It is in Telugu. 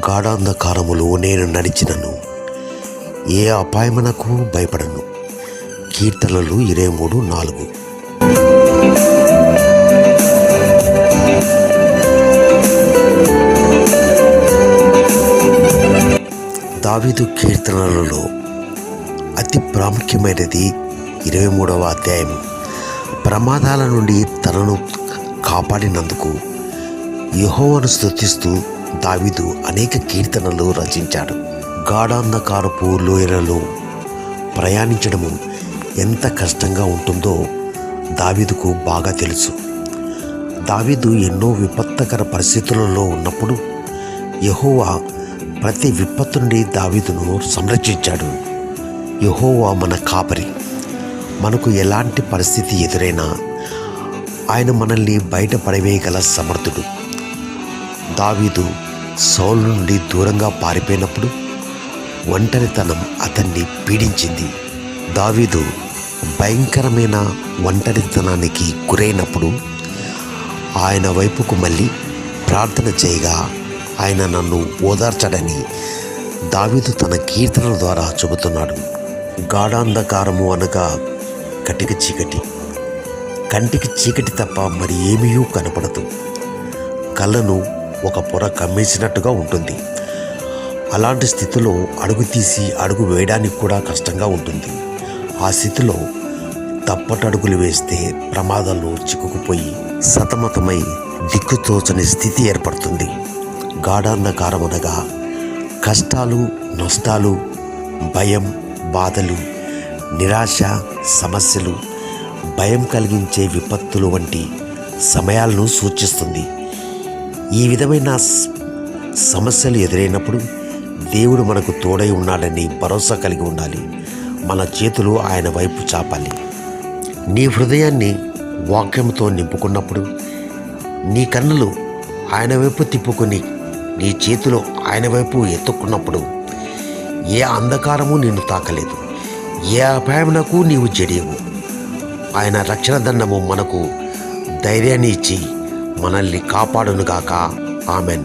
గాఢాంధకారములో నేను నడిచినను ఏ అపాయమునకు భయపడను. కీర్తనలు 23:4. దావీదు కీర్తనలలో అతి ప్రాముఖ్యమైనది 23వ అధ్యాయం. ప్రమాదాల నుండి తనను కాపాడినందుకు యెహోవాను స్తుతిస్తూ దావీదు అనేక కీర్తనలు రచించాడు. గాఢాంధకారపు లోయలలో ప్రయాణించడము ఎంత కష్టంగా ఉంటుందో దావీదుకు బాగా తెలుసు. దావీదు ఎన్నో విపత్కర పరిస్థితులలో ఉన్నప్పుడు యెహోవా ప్రతి విపత్తు నుండి దావీదును సంరక్షించాడు. యెహోవా మన కాపరి. మనకు ఎలాంటి పరిస్థితి ఎదురైనా ఆయన మనల్ని బయట పడవేయగల సమర్థుడు. దావీదు సౌలు నుండి దూరంగా పారిపోయినప్పుడు ఒంటరితనం అతన్ని పీడించింది. దావీదు భయంకరమైన ఒంటరితనానికి గురైనప్పుడు ఆయన వైపుకు మళ్ళీ ప్రార్థన చేయగా ఆయన నన్ను ఓదార్చడని దావీదు తన కీర్తనల ద్వారా చెబుతున్నాడు. గాఢాంధకారము అనగా కటిక చీకటి. కంటికి చీకటి తప్ప మరి ఏమీ కనపడదు. కళ్ళను ఒక పొర కమ్మేసినట్టుగా ఉంటుంది. అలాంటి స్థితిలో అడుగు తీసి అడుగు వేయడానికి కూడా కష్టంగా ఉంటుంది. ఆ స్థితిలో తప్పటడుగులు వేస్తే ప్రమాదంలో చిక్కుకుపోయి సతమతమై దిక్కుతోచని స్థితి ఏర్పడుతుంది. గాఢాంధకారం అనగా కష్టాలు, నష్టాలు, భయం, బాధలు, నిరాశ, సమస్యలు, భయం కలిగించే విపత్తులు వంటి సమయాలను సూచిస్తుంది. ఈ విధమైన సమస్యలు ఎదురైనప్పుడు దేవుడు మనకు తోడై ఉన్నాడని భరోసా కలిగి ఉండాలి. మన చేతులు ఆయన వైపు చాపాలి. నీ హృదయాన్ని వాక్యంతో నింపుకున్నప్పుడు, నీ కన్నులు ఆయన వైపు తిప్పుకొని నీ చేతులు ఆయన వైపు ఎత్తుకున్నప్పుడు ఏ అంధకారము నిన్ను తాకలేదు, ఏ అపాయమునకు నీవు జడియవు. ఆయన రక్షణ దండము మనకు ధైర్యాన్ని ఇచ్చి మనల్ని కాపాడునుగాక. ఆమెన్.